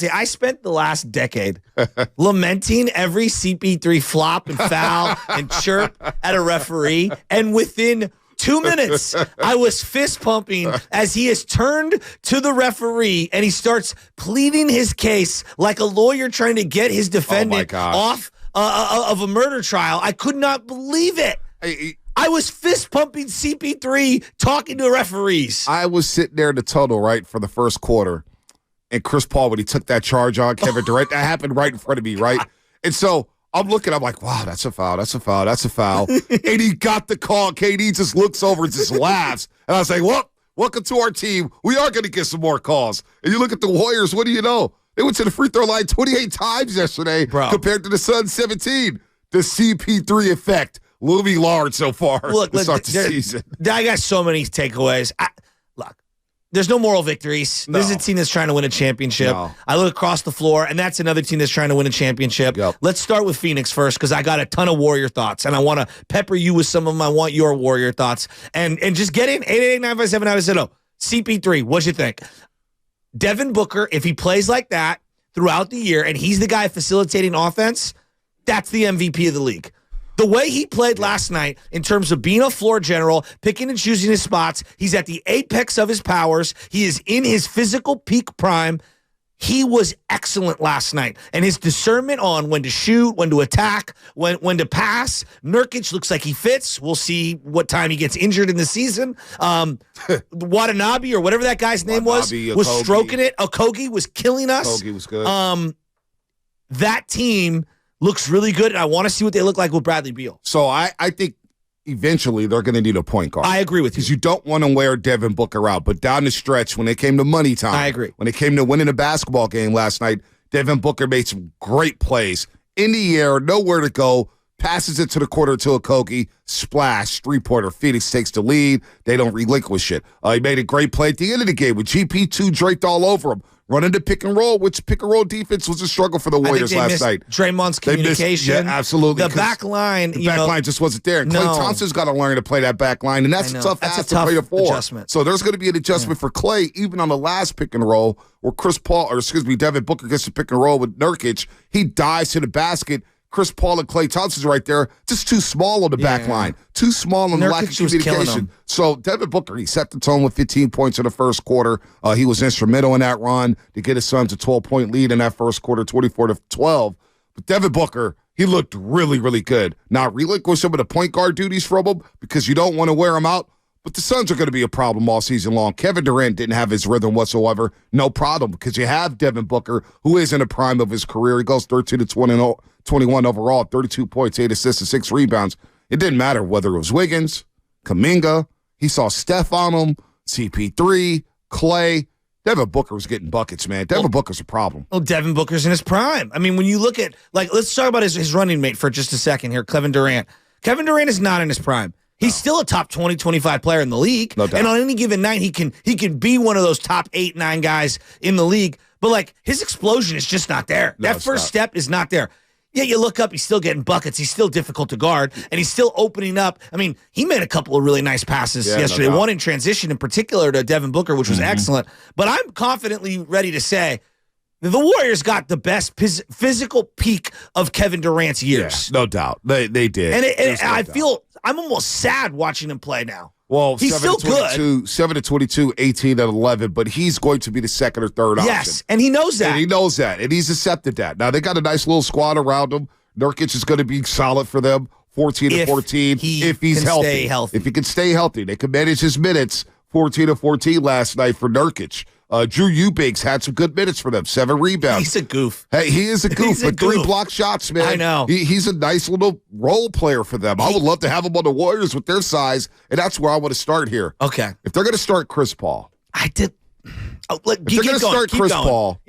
See, I spent the last decade lamenting every CP3 flop and foul and chirp at a referee, and within 2 minutes, I was fist pumping as he has turned to the referee and he starts pleading his case like a lawyer trying to get his defendant off of a murder trial. I could not believe it. I was fist pumping CP3 talking to referees. I was sitting there in the tunnel, right, for the first quarter. And Chris Paul, when he took that charge on Kevin Durant, that happened right in front of me, right? And so I'm looking, I'm like, wow, that's a foul, that's a foul, that's a foul. And he got the call. KD just looks over and just laughs. And I was like, well, welcome to our team. We are going to get some more calls. And you look at the Warriors, what do you know? They went to the free throw line 28 times yesterday compared to the Suns 17. The CP3 effect looming large so far to start the season. I got so many takeaways. Look. There's no moral victories. No. This is a team that's trying to win a championship. No. I look across the floor, and that's another team that's trying to win a championship. Yep. Let's start with Phoenix first, because I got a ton of Warrior thoughts, and I want to pepper you with some of them. I want your Warrior thoughts. And just get in, 888-957-970. CP3, what'd you think? Devin Booker, if he plays like that throughout the year, and he's the guy facilitating offense, that's the MVP of the league. The way he played last night in terms of being a floor general, picking and choosing his spots, he's at the apex of his powers. He is in his physical peak prime. He was excellent last night. And his discernment on when to shoot, when to attack, when to pass. Nurkic looks like he fits. We'll see what time he gets injured in the season. Watanabe, or whatever that guy's name was stroking it. Okogie was killing us. Okogie was good. That team looks really good, and I want to see what they look like with Bradley Beal. So I think eventually they're going to need a point guard. I agree with you. Because you don't want to wear Devin Booker out. But down the stretch, when it came to money time, I agree. When it came to winning a basketball game last night, Devin Booker made some great plays. In the air, nowhere to go, passes it to the corner to Okogie, splash, three-pointer. Phoenix takes the lead. They don't relinquish it. He made a great play at the end of the game with GP2 draped all over him. Running the pick and roll, which pick and roll defense was a struggle for the Warriors last night. Draymond's communication. Yeah, absolutely. The back line. The back line just wasn't there. And Klay Thompson's got to learn to play that back line, and that's a tough ass to play for. Adjustment. So there's going to be an adjustment for Klay, even on the last pick and roll, where Devin Booker gets the pick and roll with Nurkic. He dives to the basket. Chris Paul and Klay Thompson's right there. Just too small on the back line. Too small on the lack of communication. So Devin Booker, he set the tone with 15 points in the first quarter. He was instrumental in that run to get his Suns a 12-point lead in that first quarter, 24-12. But Devin Booker, he looked really, really good. Now, relinquish some of the point guard duties from him because you don't want to wear him out. But the Suns are going to be a problem all season long. Kevin Durant didn't have his rhythm whatsoever. No problem, because you have Devin Booker, who is in the prime of his career. He goes 13-21 overall, 32 points, 8 assists, and 6 rebounds. It didn't matter whether it was Wiggins, Kuminga. He saw Steph on him, CP3, Klay. Devin Booker was getting buckets, man. Devin Booker's a problem. Well, Devin Booker's in his prime. I mean, when you look at, let's talk about his running mate for just a second here, Kevin Durant. Kevin Durant is not in his prime. He's still a top 20, 25 player in the league. No doubt. And on any given night, he can be one of those top 8, 9 guys in the league. But, his explosion is just not there. No, that first step is not there. Yeah, you look up, he's still getting buckets. He's still difficult to guard, and he's still opening up. I mean, he made a couple of really nice passes yesterday, one in transition in particular to Devin Booker, which was excellent. But I'm confidently ready to say the Warriors got the best physical peak of Kevin Durant's years. Yeah, no doubt. They did. And I feel I'm almost sad watching him play now. Well, he's still good. 7-22, 18-11, but he's going to be the second or third option. Yes, and he knows that. And he knows that, and he's accepted that. Now, they got a nice little squad around him. Nurkic is going to be solid for them, 14-14, if he's healthy. If he can stay healthy. They can manage his minutes, 14-14 last night for Nurkic. Drew Eubanks had some good minutes for them, 7 rebounds. He's a goof. Hey, he is a goof, but 3 block shots, man. I know. He's a nice little role player for them. I would love to have him on the Warriors with their size, and that's where I want to start here. Okay. If they're going to start Chris Paul. If they're going to start Chris Paul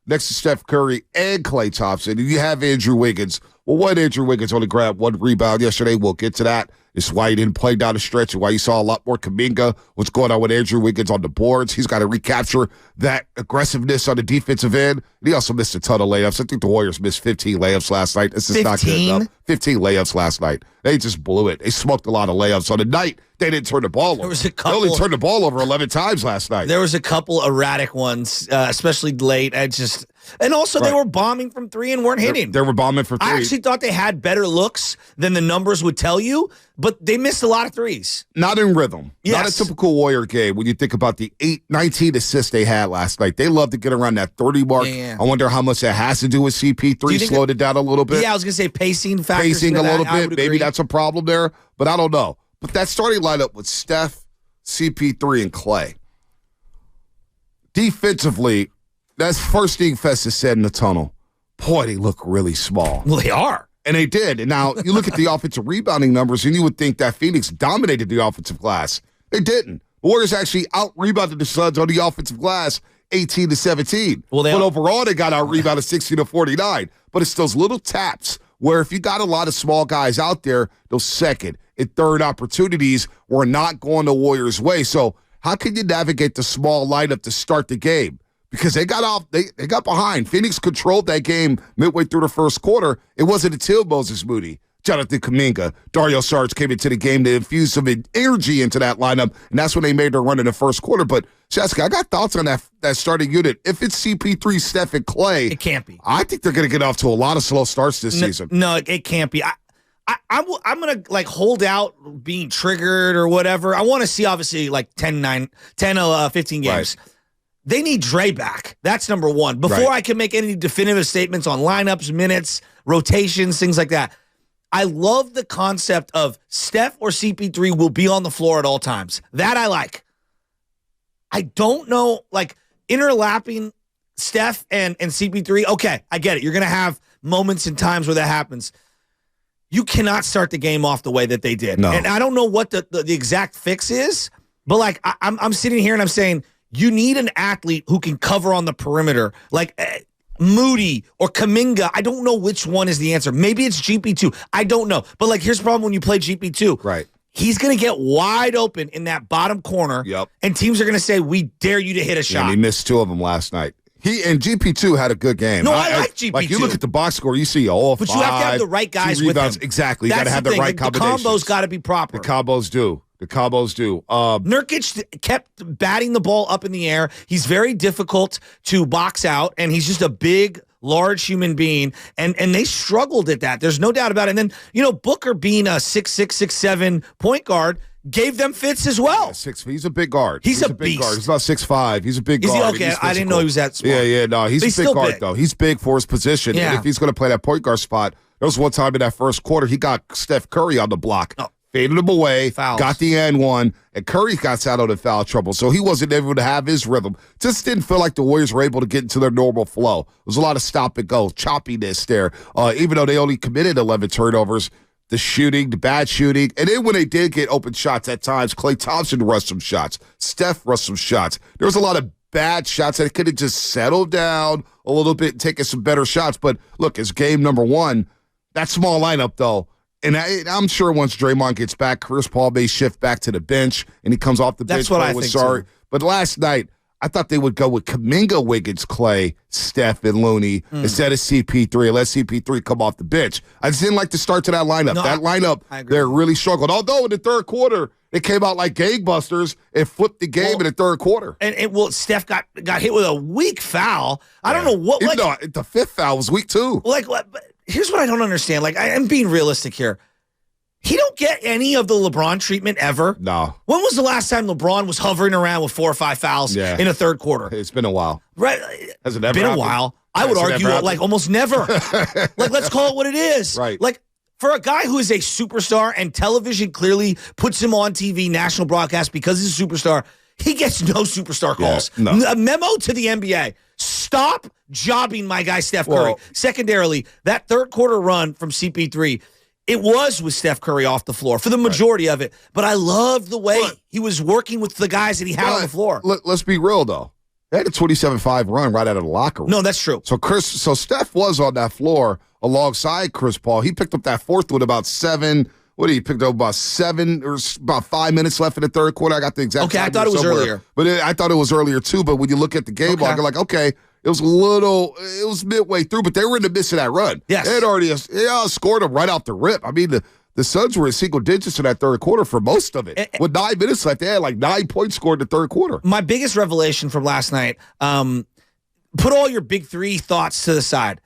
next to Steph Curry and Klay Thompson, and you have Andrew Wiggins. Well, why did Andrew Wiggins only grab 1 rebound yesterday? We'll get to that. It's why he didn't play down the stretch and why you saw a lot more Kuminga. What's going on with Andrew Wiggins on the boards? He's got to recapture that aggressiveness on the defensive end. And he also missed a ton of layups. I think the Warriors missed 15 layups last night. This is not good enough. 15 layups last night. They just blew it. They smoked a lot of layups. On the night, they didn't turn the ball over. They only turned the ball over 11 times last night. There was a couple erratic ones, especially late. And also, they were bombing from three and weren't hitting. They were bombing for three. I actually thought they had better looks than the numbers would tell you, but they missed a lot of threes. Not in rhythm. Yes. Not a typical Warrior game when you think about the 19 assists they had last night. They love to get around that 30 mark. Yeah. I wonder how much that has to do with CP3 slowed it down a little bit. Yeah, I was going to say pacing factors. Pacing a little bit. Maybe that's a problem there, but I don't know. But that starting lineup with Steph, CP3, and Clay. Defensively, that's first thing Festus said in the tunnel. Boy, they look really small. Well, they are. And they did. And now you look at the offensive rebounding numbers, and you would think that Phoenix dominated the offensive glass. They didn't. The Warriors actually out-rebounded the Suns on the offensive glass 18-17. But overall, they got out-rebounded 60-49. But it's those little taps where if you got a lot of small guys out there, those second and third opportunities were not going the Warriors' way. So how can you navigate the small lineup to start the game? Because they got behind. Phoenix controlled that game midway through the first quarter. It wasn't until Moses Moody, Jonathan Kuminga, Dario Saric came into the game to infuse some energy into that lineup, and that's when they made their run in the first quarter. But, Jessica, I got thoughts on that starting unit. If it's CP3, Steph, and Clay, it can't be. I think they're going to get off to a lot of slow starts this season. No, it can't be. I'm going to hold out being triggered or whatever. I want to see, obviously, 10, 15 games. Right. They need Dre back. That's number one. Before I can make any definitive statements on lineups, minutes, rotations, things like that. I love the concept of Steph or CP3 will be on the floor at all times. That I like. I don't know, interlapping Steph and CP3. Okay, I get it. You're going to have moments and times where that happens. You cannot start the game off the way that they did. No. And I don't know what the exact fix is, but I'm sitting here and I'm saying, you need an athlete who can cover on the perimeter, like Moody or Kuminga. I don't know which one is the answer. Maybe it's GP2. I don't know. But here's the problem when you play GP2. Right. He's going to get wide open in that bottom corner. Yep. And teams are going to say, we dare you to hit a shot. And he missed two of them last night. He and GP2 had a good game. No, I like GP2. Like you look at the box score, you see but you have to have the right guys with him. Exactly. You got to have the right combinations. The combos got to be proper. The combos do. Nurkic kept batting the ball up in the air. He's very difficult to box out, and he's just a big, large human being, and they struggled at that. There's no doubt about it. And then, Booker being a 6'6", 6'7" point guard gave them fits as well. Yeah, he's a big guard. He's a big beast. Guard. He's not 6'5". He's a big guard. Is he okay? I didn't know he was that small. Yeah, no, he's a big guard, though. He's big for his position. Yeah. And if he's going to play that point guard spot, there was one time in that first quarter, he got Steph Curry on the block. Oh. Faded him away, Fouls. Got the N1, and Curry got out of foul trouble, so he wasn't able to have his rhythm. Just didn't feel like the Warriors were able to get into their normal flow. There was a lot of stop and go, choppiness there. Even though they only committed 11 turnovers, the shooting, the bad shooting, and then when they did get open shots at times, Klay Thompson rushed some shots, Steph rushed some shots. There was a lot of bad shots that could have just settled down a little bit and taken some better shots. But look, it's game number one. That small lineup, though. And I'm sure once Draymond gets back, Chris Paul may shift back to the bench, and he comes off the bench. That's what I think, too. But last night, I thought they would go with Kuminga, Wiggins, Clay, Steph, and Looney instead of CP3 and let CP3 come off the bench. I just didn't like the start to that lineup. That lineup, they really struggled. Although in the third quarter, they came out like gangbusters and flipped the game in the third quarter. And Steph got hit with a weak foul. I don't know what. Even though the fifth foul was weak, too. Here's what I don't understand. I'm being realistic here. He don't get any of the LeBron treatment ever. No. When was the last time LeBron was hovering around with 4 or 5 fouls in a third quarter? It's been a while. Right. Has it ever been happened? a while? I would argue almost never. Let's call it what it is. Right. For a guy who is a superstar and television clearly puts him on TV, national broadcast because he's a superstar, he gets no superstar calls. Yeah, no. A memo to the NBA. Stop jobbing my guy Steph Curry. Secondarily, that third quarter run from CP3, it was with Steph Curry off the floor for the majority of it. But I loved the way he was working with the guys that he had on the floor. Let's be real, though. They had a 27-5 run right out of the locker room. No, that's true. So Steph was on that floor alongside Chris Paul. He picked up that fourth with about 7. What did he pick up? About 7 or about 5 minutes left in the third quarter. I got the exact. Okay, I thought it was earlier. But I thought it was earlier too. But when you look at the game log, you're like, okay, it was midway through, but they were in the midst of that run. Yes. They had already scored them right off the rip. I mean, the Suns were in single digits in that third quarter for most of it. With 9 minutes left, they had 9 points scored in the third quarter. My biggest revelation from last night, put all your big three thoughts to the side.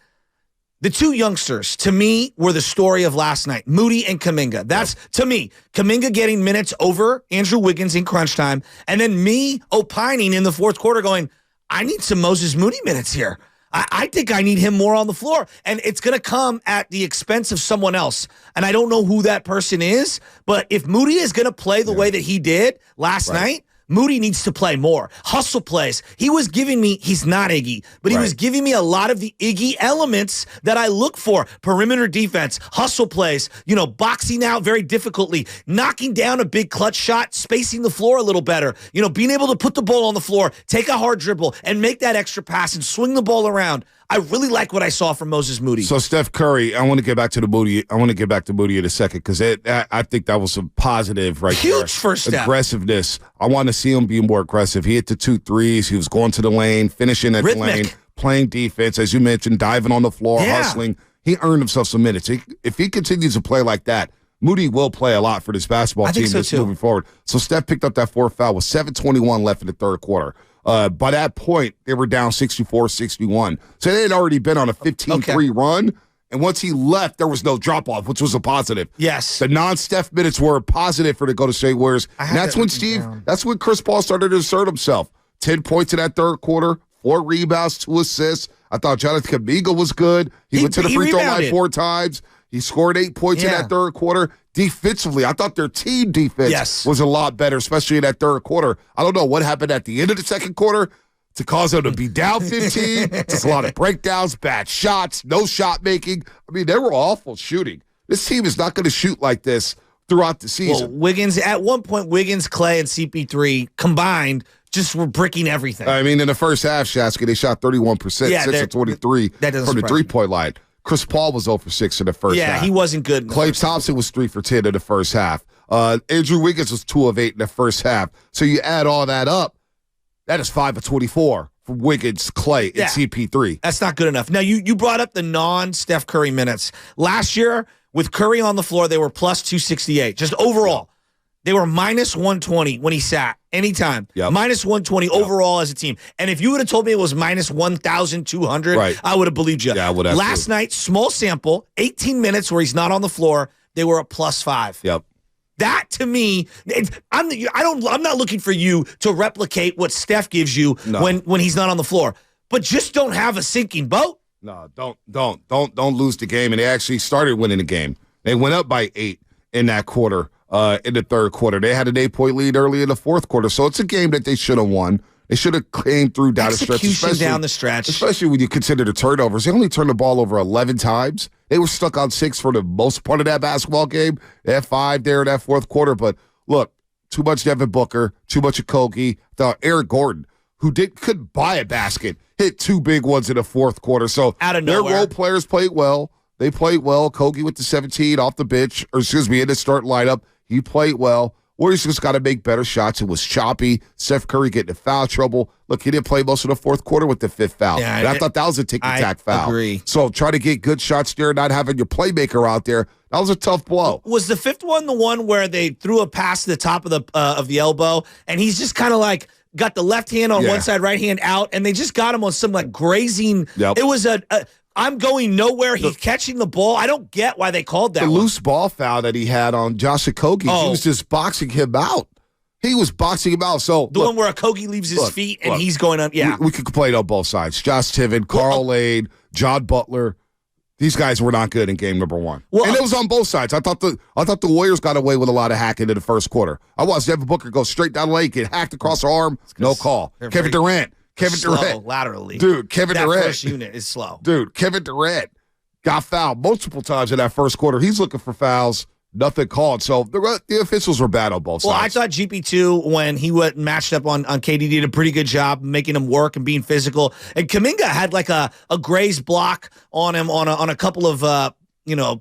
The two youngsters, to me, were the story of last night, Moody and Kuminga. That's, to me, Kuminga getting minutes over Andrew Wiggins in crunch time, and then me opining in the fourth quarter going, I need some Moses Moody minutes here. I think I need him more on the floor, and it's going to come at the expense of someone else, and I don't know who that person is, but if Moody is going to play the way that he did last night, Moody needs to play more. Hustle plays. He was giving me, he's not Iggy, but he was giving me a lot of the Iggy elements that I look for. Perimeter defense, hustle plays, boxing out very difficultly, knocking down a big clutch shot, spacing the floor a little better, being able to put the ball on the floor, take a hard dribble, and make that extra pass and swing the ball around. I really like what I saw from Moses Moody. So Steph Curry, I want to get back to Moody in a second because I think that was some positive right there. Huge first step. Aggressiveness. I want to see him be more aggressive. He hit the 2 threes. He was going to the lane, finishing at the lane, playing defense, as you mentioned, diving on the floor, hustling. He earned himself some minutes. If he continues to play like that, Moody will play a lot for this basketball team moving forward. So Steph picked up that fourth foul with 7:21 left in the third quarter. By that point, they were down 64-61. So they had already been on a 15-3 run. And once he left, there was no drop-off, which was a positive. Yes. The non-Steph minutes were positive for the Golden State Warriors. And that's when Chris Paul started to assert himself. 10 points in that third quarter, 4 rebounds, 2 assists. I thought Jonathan Kuminga was good. He went to the free throw line 4 times. He scored 8 points in that third quarter. Defensively, I thought their team defense was a lot better, especially in that third quarter. I don't know what happened at the end of the second quarter to cause them to be down 15. Just a lot of breakdowns, bad shots, no shot making. I mean, they were awful shooting. This team is not going to shoot like this throughout the season. Well, Wiggins, at one point, Clay, and CP3 combined just were bricking everything. I mean, in the first half, Shasky, they shot 31%, 6 of 23 from the three-point line. Chris Paul was 0 for 6 in the first half. Yeah, he wasn't good. Klay Thompson was 3 for 10 in the first half. Andrew Wiggins was 2 of 8 in the first half. So you add all that up, that is 5 of 24 from Wiggins, Klay, and CP3. That's not good enough. Now, you brought up the non-Steph Curry minutes. Last year, with Curry on the floor, they were plus 268. Just overall, they were minus 120 when he sat. Anytime. Minus 120 overall as a team. And if you would have told me it was minus 1,200, I would have believed you. Yeah, I would have. Last night, small sample, 18 minutes where he's not on the floor, they were a plus 5. Yep. That, to me, I'm not looking for you to replicate what Steph gives you when he's not on the floor. But just don't have a sinking boat. No, don't lose the game. And they actually started winning the game. They went up by 8 in that quarter. In the third quarter. They had an 8-point lead early in the fourth quarter. So it's a game that they should have won. They should have came through down the stretch. Execution down the stretch. Especially when you consider the turnovers. They only turned the ball over 11 times. They were stuck on 6 for the most part of that basketball game. They had 5 there in that fourth quarter. But look, too much Devin Booker, too much of Kogi. Eric Gordon, who couldn't buy a basket, hit 2 big ones in the fourth quarter. So out of nowhere, their role players played well. They played well. Kogi with the 17 off the bench, in the starting lineup. He played well. Warriors just got to make better shots. It was choppy. Steph Curry getting in foul trouble. Look, he didn't play most of the fourth quarter with the 5th foul. Yeah, and I thought that was a tick-and-tack foul. I agree. So try to get good shots there, not having your playmaker out there. That was a tough blow. Was the 5th one the one where they threw a pass to the top of the elbow, and he's just kind of like got the left hand on one side, right hand out, and they just got him on some like grazing. It was I'm going nowhere. He's catching the ball. I don't get why they called that. The loose ball foul that he had on Josh Okogie, he was just boxing him out. He was boxing him out. So the one where Okogie leaves his feet and he's going on. Yeah, we could complain on both sides. Josh Tiven, Carl Lade, John Butler. These guys were not good in game number 1. And it was on both sides. I thought the Warriors got away with a lot of hacking in the first quarter. I watched Devin Booker go straight down the lane, get hacked across the arm, no call. Kevin Durant. Laterally. Dude, Kevin Durant. That first unit is slow. Dude, Kevin Durant got fouled multiple times in that first quarter. He's looking for fouls. Nothing called. So the officials were bad on both sides. Well, I thought GP2, when he went matched up on KD, did a pretty good job making him work and being physical. And Kuminga had like a grazed block on him on a couple of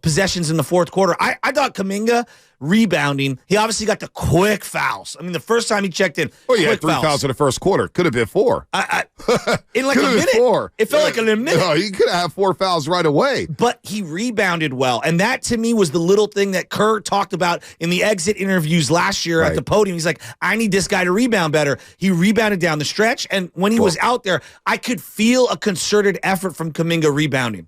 possessions in the fourth quarter. I thought Kuminga rebounding, he obviously got the quick fouls. I mean, the first time he checked in, he had 3 fouls in the first quarter. Could have been 4. In like a minute. 4. It felt like in a minute. No, he could have had 4 fouls right away. But he rebounded well. And that, to me, was the little thing that Kerr talked about in the exit interviews last year at the podium. He's like, I need this guy to rebound better. He rebounded down the stretch. And when he was out there, I could feel a concerted effort from Kuminga rebounding.